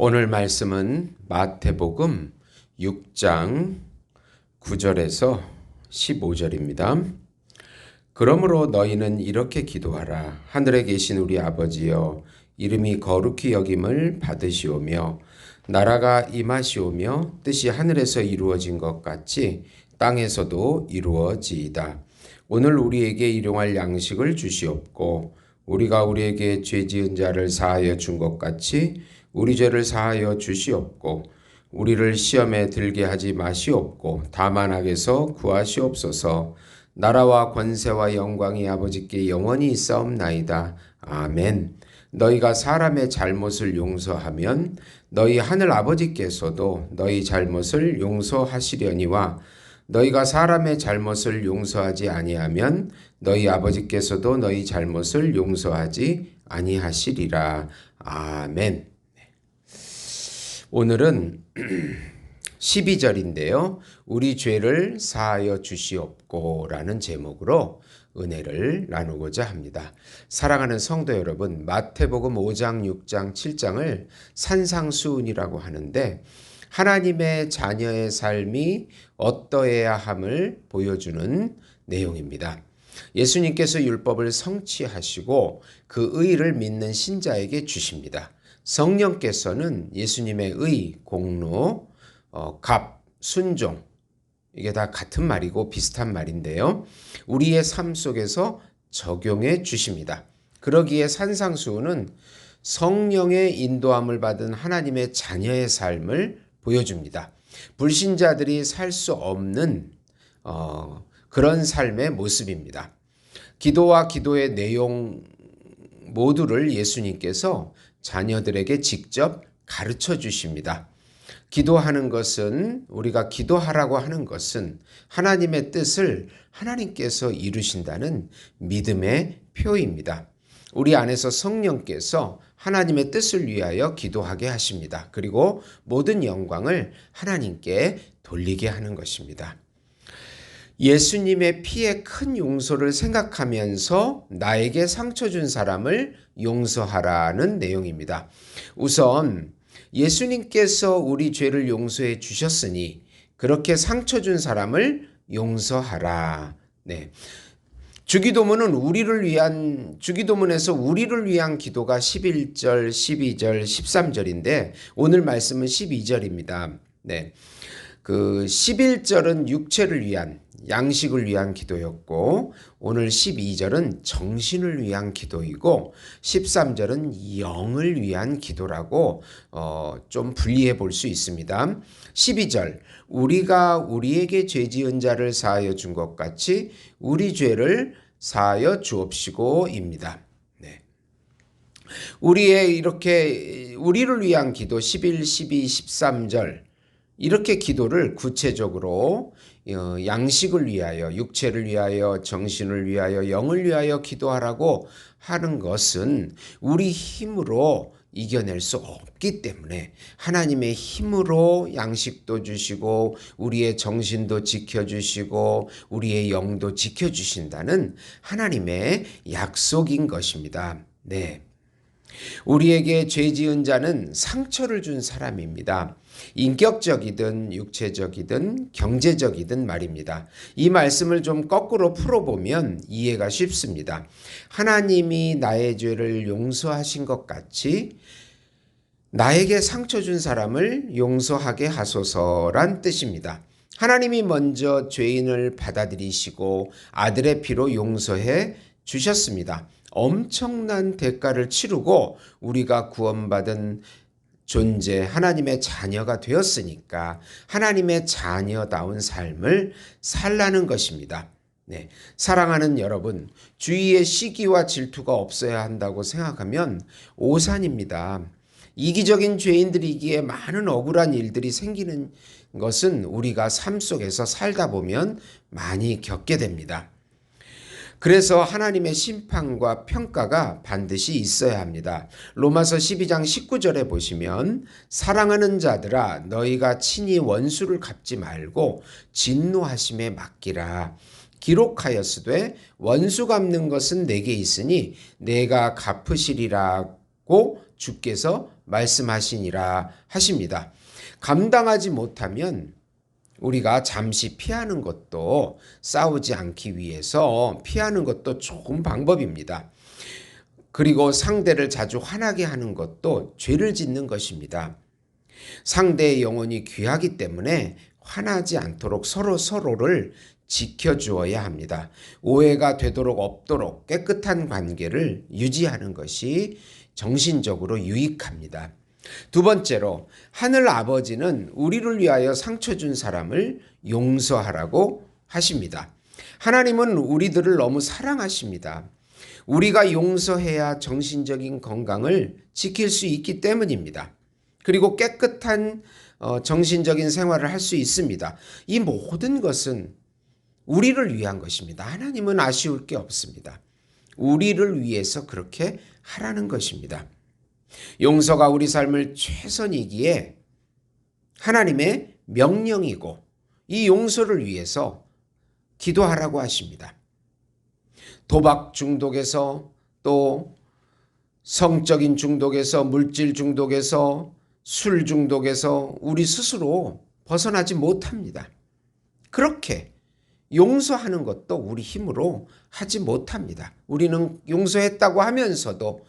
오늘 말씀은 마태복음 6장 9절에서 15절입니다. 그러므로 너희는 이렇게 기도하라. 하늘에 계신 우리 아버지여, 이름이 거룩히 여김을 받으시오며 나라가 임하시오며 뜻이 하늘에서 이루어진 것 같이 땅에서도 이루어지이다. 오늘 우리에게 일용할 양식을 주시옵고 우리가 우리에게 죄 지은 자를 사하여 준 것 같이 우리 죄를 사하여 주시옵고 우리를 시험에 들게 하지 마시옵고 다만 악에서 구하시옵소서. 나라와 권세와 영광이 아버지께 영원히 있사옵나이다. 아멘. 너희가 사람의 잘못을 용서하면 너희 하늘 아버지께서도 너희 잘못을 용서하시려니와 너희가 사람의 잘못을 용서하지 아니하면 너희 아버지께서도 너희 잘못을 용서하지 아니하시리라. 아멘. 오늘은 12절인데요. 우리 죄를 사하여 주시옵고 라는 제목으로 은혜를 나누고자 합니다. 사랑하는 성도 여러분, 마태복음 5장, 6장, 7장을 산상수훈이라고 하는데 하나님의 자녀의 삶이 어떠해야 함을 보여주는 내용입니다. 예수님께서 율법을 성취하시고 그 의를 믿는 신자에게 주십니다. 성령께서는 예수님의 의, 공로, 갑, 순종, 이게 다 같은 말이고 비슷한 말인데요. 우리의 삶 속에서 적용해 주십니다. 그러기에 산상수훈은 성령의 인도함을 받은 하나님의 자녀의 삶을 보여줍니다. 불신자들이 살 수 없는 그런 삶의 모습입니다. 기도와 기도의 내용 모두를 예수님께서 자녀들에게 직접 가르쳐 주십니다. 기도하는 것은, 우리가 기도하라고 하는 것은 하나님의 뜻을 하나님께서 이루신다는 믿음의 표입니다. 우리 안에서 성령께서 하나님의 뜻을 위하여 기도하게 하십니다. 그리고 모든 영광을 하나님께 돌리게 하는 것입니다. 예수님의 피의 큰 용서를 생각하면서 나에게 상처 준 사람을 용서하라는 내용입니다. 우선 예수님께서 우리 죄를 용서해 주셨으니 그렇게 상처 준 사람을 용서하라. 네. 주기도문에서 우리를 위한 기도가 11절, 12절, 13절인데 오늘 말씀은 12절입니다. 네. 그 11절은 육체를 위한, 양식을 위한 기도였고 오늘 12절은 정신을 위한 기도이고 13절은 영을 위한 기도라고 좀 분리해 볼 수 있습니다. 12절, 우리가 우리에게 죄 지은 자를 사하여 준 것 같이 우리 죄를 사하여 주옵시고입니다. 네. 우리를 위한 기도 11, 12, 13절 이렇게 기도를 구체적으로 양식을 위하여, 육체를 위하여, 정신을 위하여, 영을 위하여 기도하라고 하는 것은 우리 힘으로 이겨낼 수 없기 때문에 하나님의 힘으로 양식도 주시고 우리의 정신도 지켜주시고 우리의 영도 지켜주신다는 하나님의 약속인 것입니다. 네. 우리에게 죄 지은 자는 상처를 준 사람입니다. 인격적이든 육체적이든 경제적이든 말입니다. 이 말씀을 좀 거꾸로 풀어보면 이해가 쉽습니다. 하나님이 나의 죄를 용서하신 것 같이 나에게 상처 준 사람을 용서하게 하소서란 뜻입니다. 하나님이 먼저 죄인을 받아들이시고 아들의 피로 용서해 주셨습니다. 엄청난 대가를 치르고 우리가 구원받은 존재, 하나님의 자녀가 되었으니까 하나님의 자녀다운 삶을 살라는 것입니다. 네, 사랑하는 여러분, 주위에 시기와 질투가 없어야 한다고 생각하면 오산입니다. 이기적인 죄인들이기에 많은 억울한 일들이 생기는 것은 우리가 삶 속에서 살다 보면 많이 겪게 됩니다. 그래서 하나님의 심판과 평가가 반드시 있어야 합니다. 로마서 12장 19절에 보시면 사랑하는 자들아 너희가 친히 원수를 갚지 말고 진노하심에 맡기라. 기록하였으되 원수 갚는 것은 내게 있으니 내가 갚으시리라고 주께서 말씀하시니라 하십니다. 감당하지 못하면 우리가 잠시 피하는 것도 싸우지 않기 위해서 피하는 것도 좋은 방법입니다. 그리고 상대를 자주 화나게 하는 것도 죄를 짓는 것입니다. 상대의 영혼이 귀하기 때문에 화나지 않도록 서로를 지켜주어야 합니다. 오해가 되도록 없도록 깨끗한 관계를 유지하는 것이 정신적으로 유익합니다. 두 번째로 하늘 아버지는 우리를 위하여 상처 준 사람을 용서하라고 하십니다. 하나님은 우리들을 너무 사랑하십니다. 우리가 용서해야 정신적인 건강을 지킬 수 있기 때문입니다. 그리고 깨끗한 정신적인 생활을 할 수 있습니다. 이 모든 것은 우리를 위한 것입니다. 하나님은 아쉬울 게 없습니다. 우리를 위해서 그렇게 하라는 것입니다. 용서가 우리 삶을 최선이기에 하나님의 명령이고 이 용서를 위해서 기도하라고 하십니다. 도박 중독에서 또 성적인 중독에서 물질 중독에서 술 중독에서 우리 스스로 벗어나지 못합니다. 그렇게 용서하는 것도 우리 힘으로 하지 못합니다. 우리는 용서했다고 하면서도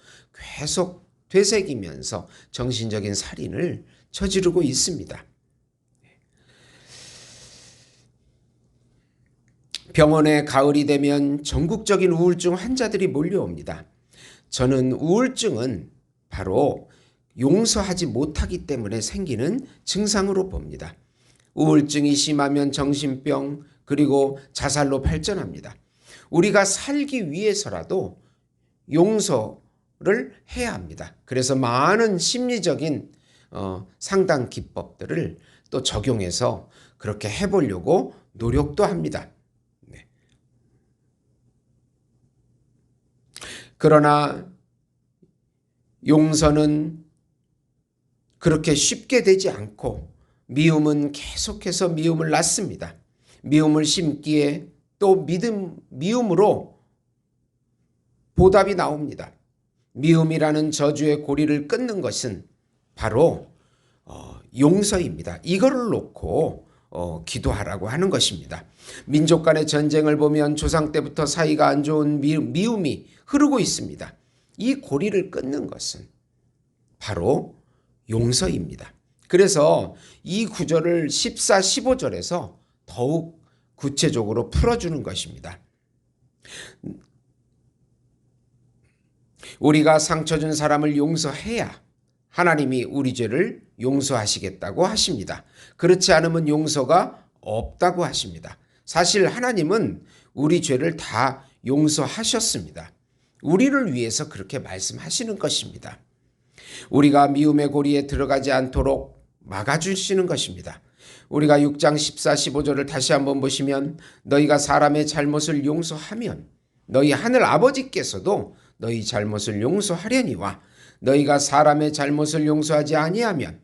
계속 되새기면서 정신적인 살인을 저지르고 있습니다. 병원에 가을이 되면 전국적인 우울증 환자들이 몰려옵니다. 저는 우울증은 바로 용서하지 못하기 때문에 생기는 증상으로 봅니다. 우울증이 심하면 정신병 그리고 자살로 발전합니다. 우리가 살기 위해서라도 용서를 해야 합니다. 그래서 많은 심리적인 상담 기법들을 또 적용해서 그렇게 해보려고 노력도 합니다. 네. 그러나 용서는 그렇게 쉽게 되지 않고 미움은 계속해서 미움을 낳습니다. 미움을 심기에 또 미움으로 보답이 나옵니다. 미움이라는 저주의 고리를 끊는 것은 바로 용서입니다. 이거를 놓고 기도하라고 하는 것입니다. 민족 간의 전쟁을 보면 조상 때부터 사이가 안 좋은 미움이 흐르고 있습니다. 이 고리를 끊는 것은 바로 용서입니다. 그래서 이 구절을 14, 15절에서 더욱 구체적으로 풀어주는 것입니다. 우리가 상처 준 사람을 용서해야 하나님이 우리 죄를 용서하시겠다고 하십니다. 그렇지 않으면 용서가 없다고 하십니다. 사실 하나님은 우리 죄를 다 용서하셨습니다. 우리를 위해서 그렇게 말씀하시는 것입니다. 우리가 미움의 고리에 들어가지 않도록 막아주시는 것입니다. 우리가 6장 14, 15절을 다시 한번 보시면 너희가 사람의 잘못을 용서하면 너희 하늘 아버지께서도 너희 잘못을 용서하려니와 너희가 사람의 잘못을 용서하지 아니하면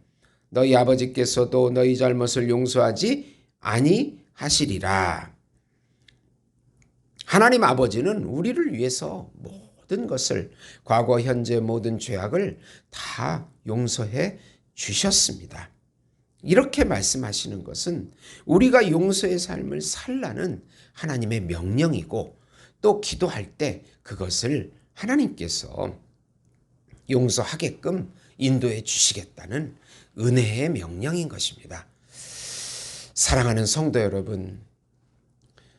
너희 아버지께서도 너희 잘못을 용서하지 아니하시리라. 하나님 아버지는 우리를 위해서 모든 것을 과거 현재 모든 죄악을 다 용서해 주셨습니다. 이렇게 말씀하시는 것은 우리가 용서의 삶을 살라는 하나님의 명령이고 또 기도할 때 그것을 하나님께서 용서하게끔 인도해 주시겠다는 은혜의 명령인 것입니다. 사랑하는 성도 여러분,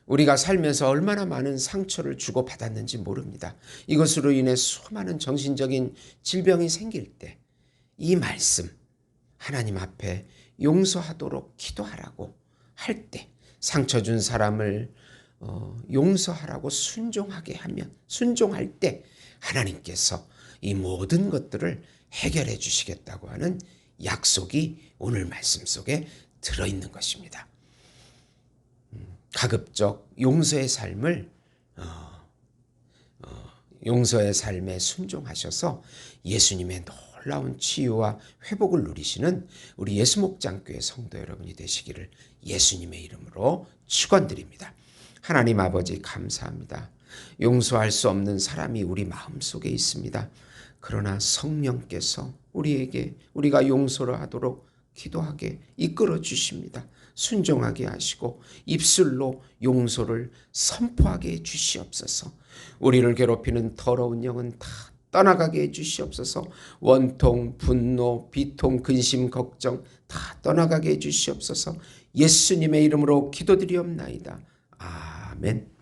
우리가 살면서 얼마나 많은 상처를 주고받았는지 모릅니다. 이것으로 인해 수많은 정신적인 질병이 생길 때 이 말씀 하나님 앞에 용서하도록 기도하라고 할 때 상처 준 사람을 용서하라고 순종할 때 하나님께서 이 모든 것들을 해결해 주시겠다고 하는 약속이 오늘 말씀 속에 들어있는 것입니다. 가급적 용서의 삶에 순종하셔서 예수님의 놀라운 치유와 회복을 누리시는 우리 예수목장교회 성도 여러분이 되시기를 예수님의 이름으로 축원드립니다. 하나님 아버지 감사합니다. 용서할 수 없는 사람이 우리 마음속에 있습니다. 그러나 성령께서 우리에게 우리가 용서를 하도록 기도하게 이끌어 주십니다. 순종하게 하시고 입술로 용서를 선포하게 해 주시옵소서. 우리를 괴롭히는 더러운 영은 다 떠나가게 해 주시옵소서. 원통, 분노, 비통, 근심, 걱정 다 떠나가게 해 주시옵소서. 예수님의 이름으로 기도드리옵나이다. 아멘.